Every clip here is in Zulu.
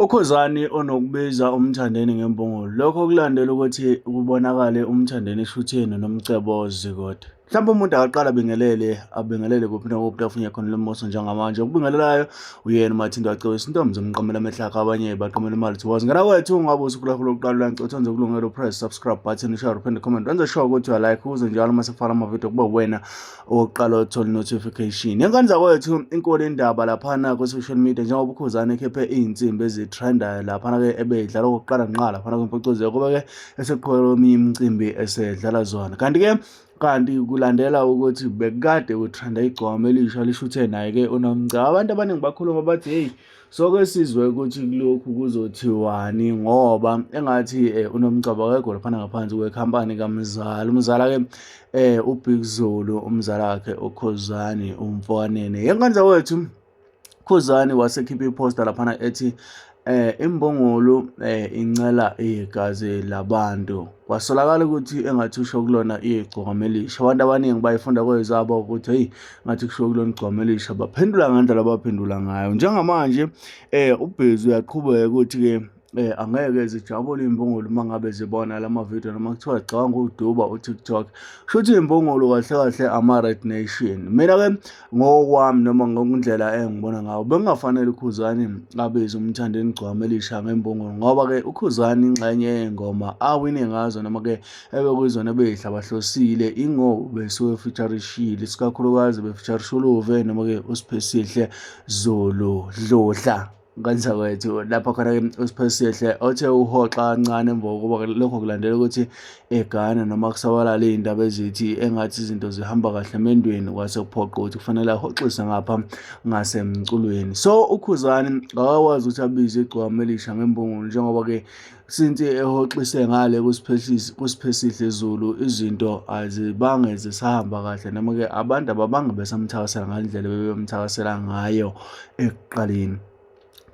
UKhuzani onokubiza uMthandeni ngembongolo. Lokho kulandela ukuthi kubonakale uMthandeni eshutheni noMcebo ozikode. Mhlawumbe umuntu akaqala abingelele kuphi nakuphi afunye khona lo mbuso njengamanje. Okubingelelayo uyena uMathindi Wacebisa Intombi zomqamela amehlaka abanye baqamela imali towards. Ngana kwethu ungabe usukulahula ukuqala ulancothi wenze ukulungela upress subscribe button share uphinde comment wenze sure ukuthi uyalike ukuze njalo mase kufaka amavidiyo kube wena oqala uthola notification. Yengane zakwethu inkulu indaba laphana ku social media njengoba uKhuzani ekhephe izinsimbi ezitrendayo laphana ke ebedlala okokuqala ngqa laphana kwempocozelo kuba ke eseqhubeka imicimbi esedlala zona. Kanti kulandela ukuthi bekade utrenda igcwama elisha lishuthe naye ke uNomgca. Abantu abaningi bakhuluma bathi hey soke sizwe ukuthi kulokhu kuzothiwani ngoba engathi uNomgca akekho laphana ngaphansi kwekhampani kaMzala. Umzala ke uBig Zulu umzala wakhe uKhuzani umfwanene. Yengane zawethu Khuzani wasekhipha iposter laphana ethi imbongolo incela igazi labantu. Kwasolakala ukuthi engathi usho kulona igcwama elisha. Abantu abaningi bayifunda kwezabo ukuthi hey ngathi kusho kulona igcwama elisha baphendula ngendlela abaphendula ngayo. Njengamanje uBhezi uyaqhubeka ukuthi ke angeke zijabule imbongolo mangabe zibona lamavidiyo noma kuthiwa gcanga uDuba uTikTok. Shuthi imbongolo kahle kahle ama-Red Nation. Mina ke ngokwami noma ngokundlela engibona ngawo bengafanele uKhuzani abize uMthandeni igcwama elisha ngembongolo ngoba ke uKhuzani ingxenye yengoma awine ngazo noma ke ebekuyizona beyihlabahlosile ingo besuke featurishile isikakhulukazi befeaturisha uLuve noma ke uSiphesihle Zulu Dludla. Kanza kwethu lapha khona ke uSiphesihle othe uhoxa kancane emva kokuba lokho kulandela ukuthi egana noma kusabalala izindaba ezithi engathi izinto zihamba kahle emendweni kwase kuphoqa ukuthi kufanele ahoxise ngapha ngasemculweni. So uKhuzani akakwazi ukuthi abize igcwama elisha ngembongolo njengoba ke since ehoxise ngale kuSiphesihle Zulu izinto azibange zisahamba kahle noma ke abantu ababange besamthakasela ngendlela bebemthakasela ngayo ekuqaleni.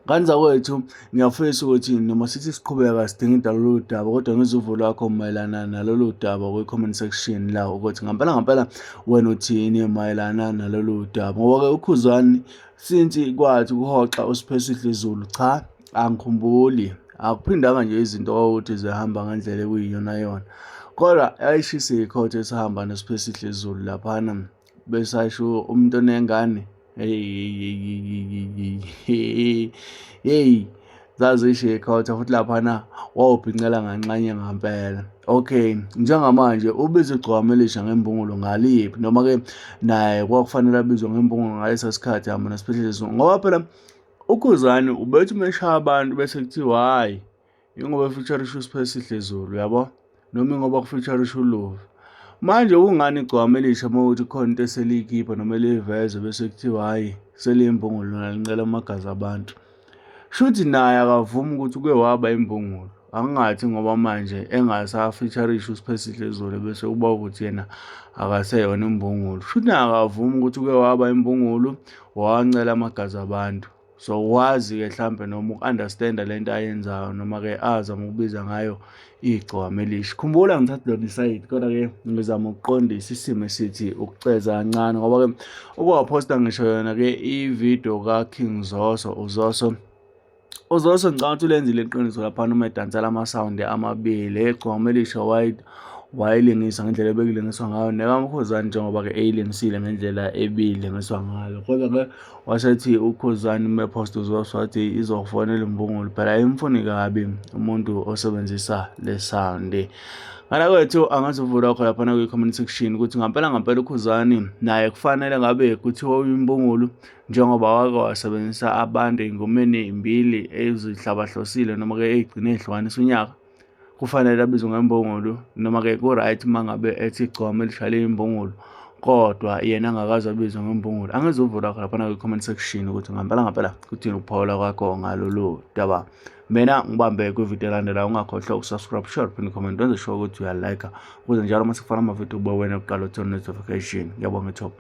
Kanza kwethu ngiyafisa ukuthi noma sithi siqhubeka sidinga indaba lolu daba kodwa ngizuvo lwakho mayelana nalolu daba kwi-comment section la ukuthi ngempela wena uthini mayelana nalolu daba ngoba ke uKhuzani since kwathi ukuhoxa uSiphesihle Zulu cha angikhumbuli akuphindanga nje izinto ukuthi zihamba ngendlela ekuyiyona kodwa ayishise ikhothe esihamba noSiphesihle Zulu laphana besasho umuntu onengane hey zazisho ikhotha futhi laphana wawubhincela nganxanye ngempela. Okay, njengamanje ubize igcwama elisha ngembongolo ngaliphi noma ke naye kwakufanele abizwe ngembongolo ngalesa sikhathi hamba noSiphesihle Zulu ngoba phela uKhuzani ubethi umeshaya abantu bese kuthiwa hayi ingoba efeaturisha uSiphesihle Zulu yabo noma ingoba kufeaturisha uLuve. Manje ungani igcwama elisha mawuthi khona into eselikhipha noma eliveze bese kuthiwa hayi selimbongolo lona lincela amagazi abantu. Shuthi naye akavumi ukuthi kuke waba imbongolo. Angathi ngoba manje engasafeaturisha uSiphesihle Zulu bese kuba ukuthi yena akaseyona imbongolo. Shuthi naye akavumi ukuthi kuke waba imbongolo wancela amagazi abantu. So wazi ke mhlambe noma ukunderstanda lento ayenzayo noma ke azama ukubiza ngayo igcwama elisha. Khumbula ngithatha lona iside kodwa ke ngizama ukuqondisa isimo esithi ukuceza kancane ngoba ke ukwaposta ngisho yona ke ivideo kaKing Zoso uZoso ngicabanga ukuthi ulenzile iqiniso lapha noma edansela ama-sound amabili igcwama elisha wayilingisa ngendlela ebekulingiswa ngayo nekaMkhuzani njengoba ke eyilingisile ngendlela ebilingiswa ngayo kodwa ke wasethi uKhuzani mepost uZoso wathi izofonela imbongolo phela ayimfuni kabi umuntu osebenzisa le sound. Ngala kwethu angazuvula khona lapha kwi-comment section ukuthi ngempela uKhuzani naye kufanele ngabe kuthiwa uyimbongolo njengoba wake wasebenzisa abantu ey'ngomeni ey'mbili ezihlabahlosile noma ke ey'gcine ey'hlukanisa unyaka. Kufanele abizwe ngembongolo noma ke ku-right mangabe ethi igcwama elisha liyimbongolo kodwa yena angakaze abizwe ngembongolo. Angizuvula khona lapha kwi-comment section ukuthi ngempela kuthini ukuphawula kwakho ngalolu daba. Mina ngibambe kwividiyo elandelayo ungakhohlwa ukusubscribe share phinde comment wenze sure ukuthi uyalike ukuze njalo mase kufana amavidiyo kube wena uqala uthola notification. Ngiyabonga top.